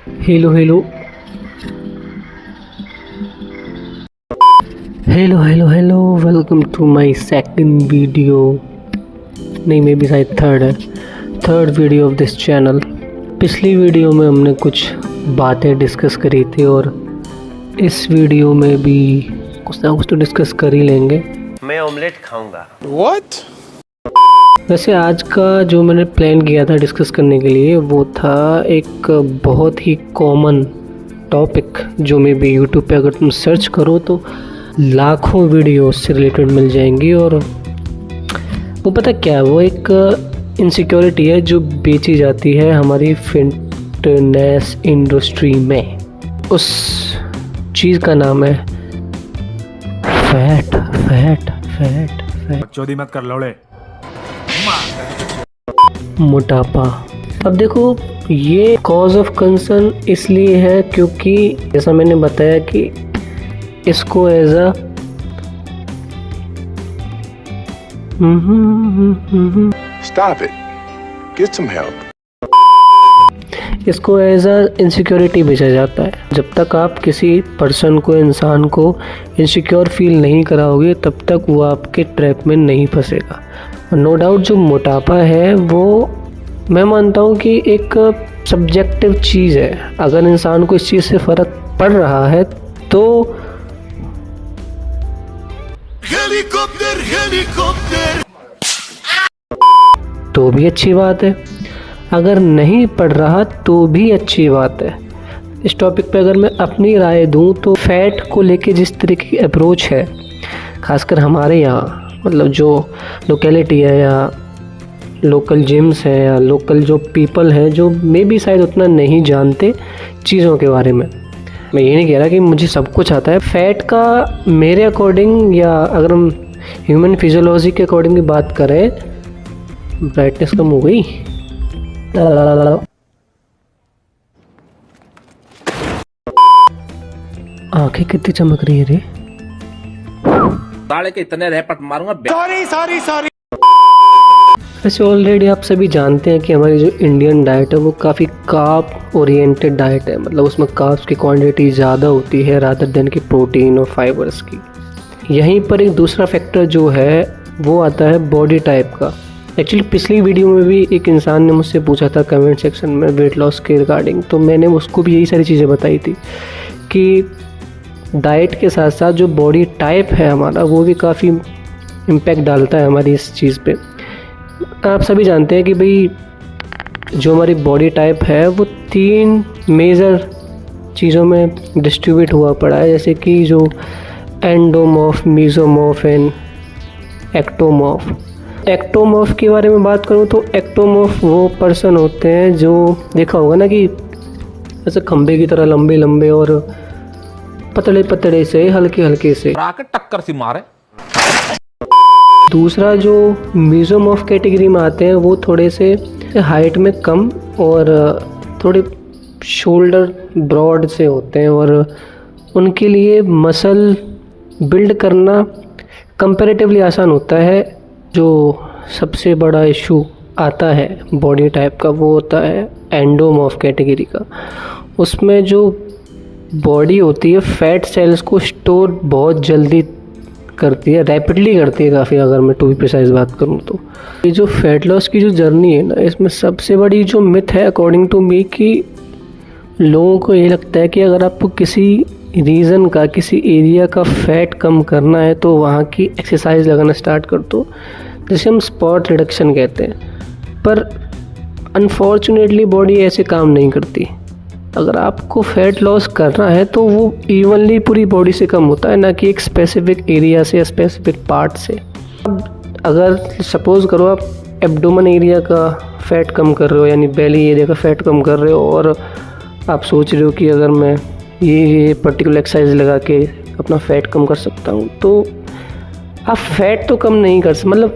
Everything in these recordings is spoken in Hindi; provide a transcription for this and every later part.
Hello hello hello hello hello welcome to my second video. नहीं, मे बी शायद third video of this channel. पिछली वीडियो में हमने कुछ बातें डिस्कस करी थी और इस वीडियो में भी कुछ ना कुछ तो डिस्कस कर ही लेंगे। मैं ऑमलेट खाऊंगा। What? वैसे आज का जो मैंने प्लान किया था डिस्कस करने के लिए वो था एक बहुत ही कॉमन टॉपिक जो मे बी यूट्यूब पे अगर तुम सर्च करो तो लाखों वीडियो से रिलेटेड मिल जाएंगी। और वो पता क्या है, वो एक इनसिक्योरिटी है जो बेची जाती है हमारी फिटनेस इंडस्ट्री में। उस चीज़ का नाम है फैट फैट फैट फैट चोदी मत कर लौड़े। मोटापा। अब देखो, ये कॉज ऑफ कंसर्न इसलिए है क्योंकि जैसा मैंने बताया कि इसको as a Stop it. Get some help. इसको एज अ इनसिक्योरिटी बेचा जाता है। जब तक आप किसी पर्सन को, इंसान को इनसिक्योर फील नहीं कराओगे तब तक वो आपके ट्रैप में नहीं फंसेगा। नो डाउट जो मोटापा है वो मैं मानता हूँ कि एक सब्जेक्टिव चीज़ है। अगर इंसान को इस चीज़ से फ़र्क पड़ रहा है तो हेलीकॉप्टर तो भी अच्छी बात है, अगर नहीं पड़ रहा तो भी अच्छी बात है। इस टॉपिक पे अगर मैं अपनी राय दूं तो फैट को लेके जिस तरीके की अप्रोच है, खासकर हमारे यहाँ, मतलब जो लोकेलिटी है या लोकल जिम्स हैं या लोकल जो पीपल हैं जो मे बी शायद उतना नहीं जानते चीज़ों के बारे में। मैं ये नहीं कह रहा कि मुझे सब कुछ आता है। फैट का मेरे अकॉर्डिंग, या अगर हम ह्यूमन फिजियोलॉजी के अकॉर्डिंग की बात करें, ब्राइटनेस कम हो गई, आंखें कितनी चमक रही है रे। साले के इतने रैपट मारूंगा। सॉरी। वैसे ऑलरेडी आप सभी जानते हैं कि हमारी जो इंडियन डाइट है वो काफ़ी कार्ब ओरिएंटेड डाइट है। मतलब उसमें कार्ब्स की क्वांटिटी ज़्यादा होती है रादर देन की प्रोटीन और फाइबर्स की। यहीं पर एक दूसरा फैक्टर जो है वो आता है बॉडी टाइप का। एक्चुअली पिछली वीडियो में भी एक इंसान ने मुझसे पूछा था कमेंट सेक्शन में वेट लॉस के रिगार्डिंग, तो मैंने उसको भी यही सारी चीज़ें बताई थी कि डाइट के साथ साथ जो बॉडी टाइप है हमारा वो भी काफ़ी इम्पैक्ट डालता है हमारी इस चीज़ पे। आप सभी जानते हैं कि भाई जो हमारी बॉडी टाइप है वो 3 मेजर चीज़ों में डिस्ट्रीब्यूट हुआ पड़ा है, जैसे कि जो endomorph, mesomorph and ectomorph. Ectomorph के बारे में बात करूँ तो एक्टोमॉर्फ वो पर्सन होते हैं जो देखा होगा ना कि ऐसे खंबे की तरह लंबे लंबे और पतले पतले से, हल्के हल्के से। टक्कर से मारे। दूसरा जो मेसोमॉर्फ कैटेगरी में आते हैं वो थोड़े से हाइट में कम और थोड़े शोल्डर ब्रॉड से होते हैं और उनके लिए मसल बिल्ड करना कंपैरेटिवली आसान होता है। जो सबसे बड़ा इशू आता है बॉडी टाइप का वो होता है एंडोमॉर्फ कैटेगरी का। उसमें जो बॉडी होती है फैट सेल्स को स्टोर बहुत जल्दी करती है, रैपिडली करती है काफ़ी, अगर मैं टू बी प्रिसाइज बात करूँ तो। ये जो फैट लॉस की जो जर्नी है ना, इसमें सबसे बड़ी जो मिथ है अकॉर्डिंग टू मी कि लोगों को ये लगता है कि अगर आपको किसी रीज़न का, किसी एरिया का फैट कम करना है तो वहाँ की एक्सरसाइज लगाना स्टार्ट कर दो, जिसे हम स्पॉट रिडक्शन कहते हैं। पर अनफॉर्चुनेटली बॉडी ऐसे काम नहीं करती। अगर आपको फैट लॉस करना है तो वो इवनली पूरी बॉडी से कम होता है, ना कि एक स्पेसिफिक एरिया से या स्पेसिफिक पार्ट से। अब अगर सपोज़ करो आप एब्डोमेन एरिया का फैट कम कर रहे हो, यानी बेली एरिया का फैट कम कर रहे हो, और आप सोच रहे हो कि अगर मैं ये पर्टिकुलर एक्सरसाइज लगा के अपना फैट कम कर सकता हूँ, तो आप फैट तो कम नहीं कर सकते, मतलब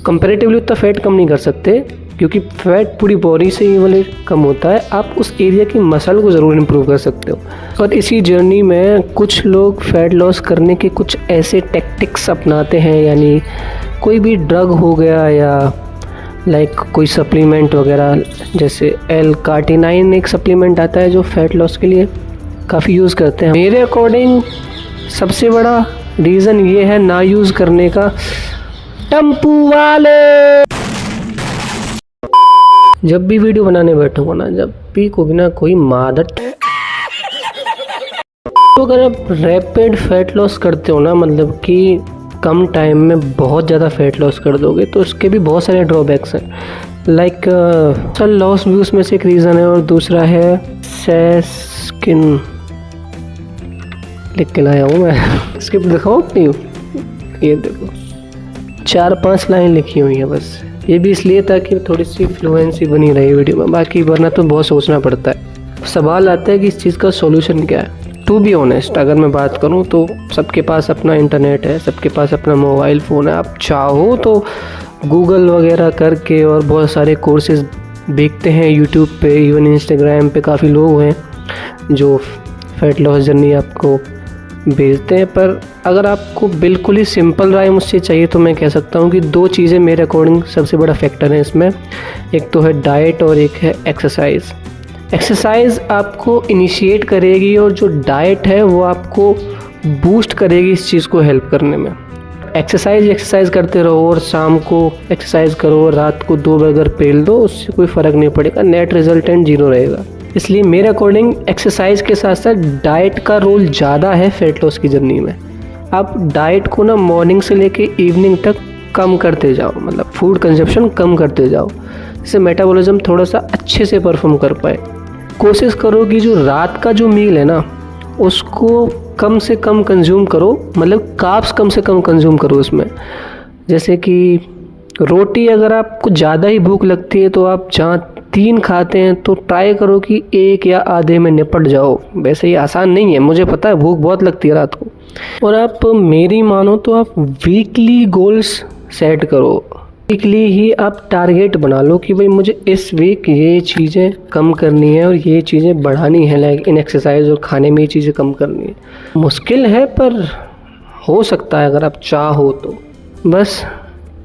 कंपैरेटिवली उतना फैट कम नहीं कर सकते क्योंकि फैट पूरी बॉडी से ही वाले कम होता है। आप उस एरिया की मसल को ज़रूर इम्प्रूव कर सकते हो। और इसी जर्नी में कुछ लोग फैट लॉस करने के कुछ ऐसे टैक्टिक्स अपनाते हैं, यानी कोई भी ड्रग हो गया या लाइक कोई सप्लीमेंट वगैरह, जैसे L-कार्टिनाइन एक सप्लीमेंट आता है जो फैट लॉस के लिए काफ़ी यूज़ करते हैं। मेरे अकॉर्डिंग सबसे बड़ा रीज़न ये है ना यूज़ करने का, टम्पू वाले। जब भी वीडियो बनाने बैठूंगा ना, जब भी कोई ना कोई मादर, तो अगर आप रैपिड फैट लॉस करते हो ना, मतलब कि कम टाइम में बहुत ज़्यादा फैट लॉस कर दोगे, तो उसके भी बहुत सारे ड्रॉबैक्स हैं। लाइक मसल लॉस भी उसमें से एक रीज़न है, और दूसरा है स्किन। लिख के लाया हूँ मैं, स्क्रिप्ट दिखाऊँ अपनी, ये देखो 4-5 लाइन लिखी हुई है बस। ये भी इसलिए ताकि थोड़ी सी फ्लुएंसी बनी रही वीडियो में, बाकी वरना तो बहुत सोचना पड़ता है। सवाल आता है कि इस चीज़ का सॉल्यूशन क्या है। टू बी ऑनेस्ट, अगर मैं बात करूं तो सबके पास अपना इंटरनेट है, सबके पास अपना मोबाइल फ़ोन है। आप चाहो तो गूगल वगैरह करके, और बहुत सारे कोर्सेज देखते हैं यूट्यूब पे, इवन इंस्टाग्राम पे काफ़ी लोग हैं जो फैट लॉस जर्नी आपको भेजते हैं। पर अगर आपको बिल्कुल ही सिंपल राय मुझसे चाहिए तो मैं कह सकता हूँ कि 2 चीज़ें मेरे अकॉर्डिंग सबसे बड़ा फैक्टर है इसमें। एक तो है डाइट और एक है एक्सरसाइज। एक्सरसाइज आपको इनिशिएट करेगी, और जो डाइट है वो आपको बूस्ट करेगी इस चीज़ को हेल्प करने में। एक्सरसाइज करते रहो, और शाम को एक्सरसाइज करो, और रात को 2 बर्गर पेल दो, उससे कोई फ़र्क नहीं पड़ेगा, नेट रिजल्टेंट 0 रहेगा। इसलिए मेरे अकॉर्डिंग एक्सरसाइज के साथ साथ डाइट का रोल ज़्यादा है फैट लॉस की जर्नी में। आप डाइट को ना मॉर्निंग से लेके इवनिंग तक कम करते जाओ, मतलब फूड कंजप्शन कम करते जाओ, जिससे मेटाबॉलिज्म थोड़ा सा अच्छे से परफॉर्म कर पाए। कोशिश करो कि जो रात का जो मील है ना, उसको कम से कम कंज्यूम करो, मतलब कार्ब्स कम से कम कंज्यूम करो उसमें। जैसे कि रोटी अगर आपको ज़्यादा ही भूख लगती है तो आप जहाँ 3 खाते हैं तो ट्राई करो कि 1 या आधे में निपट जाओ। वैसे ये आसान नहीं है, मुझे पता है, भूख बहुत लगती है रात को। और आप मेरी मानो तो आप वीकली गोल्स सेट करो, वीकली ही आप टारगेट बना लो कि भाई मुझे इस वीक ये चीज़ें कम करनी है और ये चीज़ें बढ़ानी है, लाइक इन एक्सरसाइज और खाने में ये चीज़ें कम करनी है। मुश्किल है पर हो सकता है अगर आप चाहो तो। बस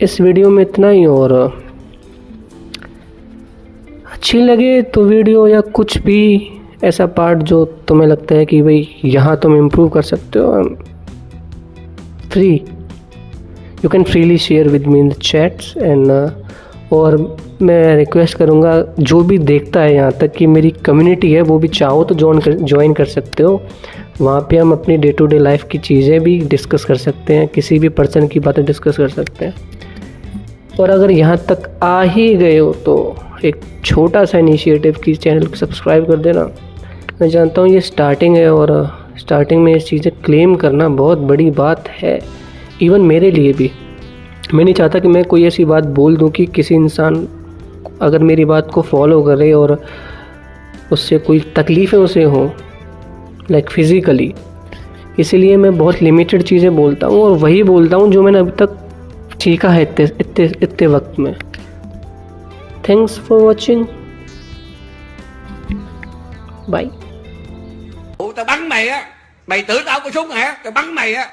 इस वीडियो में इतना ही, और अच्छी लगे तो वीडियो या कुछ भी ऐसा पार्ट जो तुम्हें लगता है कि भाई यहाँ तुम इम्प्रूव कर सकते हो, free you can freely share with me in the chats and. और मैं रिक्वेस्ट करूँगा जो भी देखता है यहाँ तक, कि मेरी कम्युनिटी है वो भी चाहो तो ज्वाइन कर सकते हो। वहाँ पे हम अपनी डे टू डे लाइफ की चीज़ें भी डिस्कस कर सकते हैं, किसी भी पर्सन की बातें डिस्कस कर सकते हैं। और अगर यहाँ तक आ ही गए हो तो एक छोटा सा इनिशिएटिव की चैनल को सब्सक्राइब कर देना। मैं जानता हूँ ये स्टार्टिंग है, और स्टार्टिंग में ये चीज़ें क्लेम करना बहुत बड़ी बात है, इवन मेरे लिए भी। मैं नहीं चाहता कि मैं कोई ऐसी बात बोल दूँ कि किसी इंसान अगर मेरी बात को फॉलो करे और उससे कोई तकलीफ़ें उसे हों, लाइक फिज़िकली। इसीलिए मैं बहुत लिमिटेड चीज़ें बोलता हूँ, और वही बोलता हूँ जो मैंने अभी तक सीखा है इतने वक्त में। Thanks for watching, bye. Tao bắn mày á, mày tưởng tao có súng hả? Tao bắn mày á.